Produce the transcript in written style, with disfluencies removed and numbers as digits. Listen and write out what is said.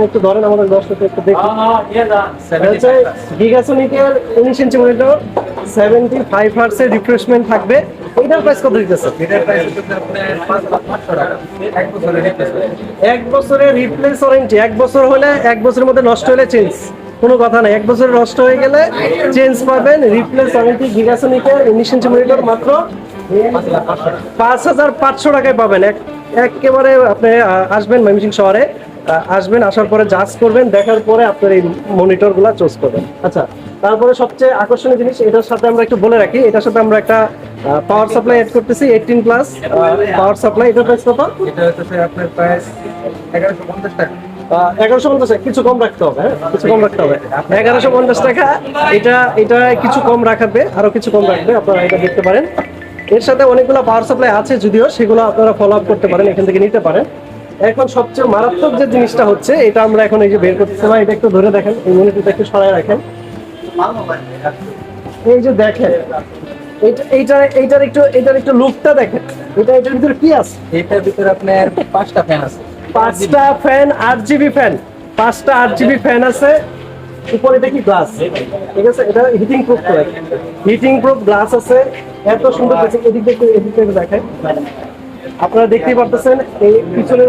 একটু ধরেন আমাদের দর্শককে একটু দেখি। গিগাসোনিকের 19 ইঞ্চি মনিটর 75 হার্টজের রিফ্রেশমেন্ট থাকবে। এটার প্রাইস কত দিতেছে? এটার প্রাইস হচ্ছে আপনার 5,500 টাকা, এক বছরের রিপ্লেসমেন্ট। এক বছরের রিপ্লেস ওয়ারেন্টি। এক বছর হলে, এক বছরের মধ্যে নষ্ট হলে চেঞ্জ, কোনো কথা নাই। এক বছর নষ্ট হয়ে গেলে চেঞ্জ পাবেন। রিপ্লেস ওয়ারেন্টি গিগাসোনিকের 19 ইঞ্চি মনিটর মাত্র 5,500 টাকায় পাবেন। একেবারে আপনি আসবেন ময়মনসিংহ শহরে, আসবেন, আসার পরে জাজ করবেন, দেখার পরে আপনার এই মনিটরগুলো চুজ করবেন। আচ্ছা, তারপরে সবচেয়ে আকর্ষণীয় জিনিস, এটার সাথে আমরা একটু বলে রাখি, এটার সাথে আমরা একটা পাওয়ার সাপ্লাই অ্যাড করতেছি, 18 প্লাস পাওয়ার সাপ্লাই। এটার প্রাইস কত? এটা হচ্ছে আপনার প্রাইস 1150 টাকা। 1150 কিছু কম রাখতে হবে, হ্যাঁ কিছু কম রাখতে হবে। 1150 টাকা। এটা কিছু কম রাখবে, আরো কিছু কম রাখবে, আপনারা এটা দেখতে পারেন। এর সাথে অনেকগুলো পাওয়ার সাপ্লাই আছে, যদিও সেগুলো আপনারা ফলো আপ করতে পারেন, এখান থেকে নিতে পারেন। এখন সবচেয়ে মারাত্মক যে জিনিসটা হচ্ছে, এটা আমরা এখন এই যে বের করতেছি, এটা একটু ধরে দেখেন, এই মনিটরটা একটু সরায় রাখেন। এই যে দেখেন, এইটার একটু লুকটা দেখেন। এটার ভিতরে কি আছে? এটার ভিতরে আপনার 5টা ফ্যান আছে। 5টা ফ্যান, 8GB ফ্যান, 5টা 8GB ফ্যান আছে। উপরে দেখি গ্লাস, ঠিক আছে, এটা heating proof, heating proof glass আছে। এত সুন্দর, এদিক থেকে দেখেন, আপনারা দেখতেই পারতেছেন এই পিছনের